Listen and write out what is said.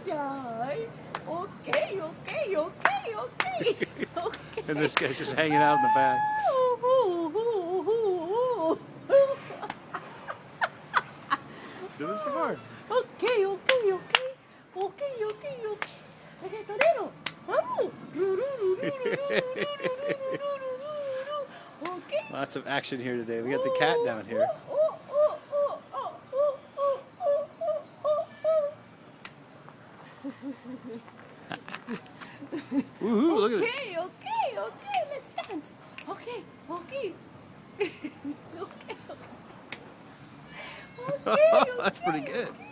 ay, ay. Okay, okay, okay, okay. Okay. And this guy's just hanging out in the back. Do some more. Okay, okay, okay. Okay, okay, okay. Reggaetonero, vamos. Okay. Lots of action here today. We got the cat down here. Woohoo, look at it. Okay, okay, okay, let's dance. Okay, okay. Okay, okay. Okay, That's pretty good. okay.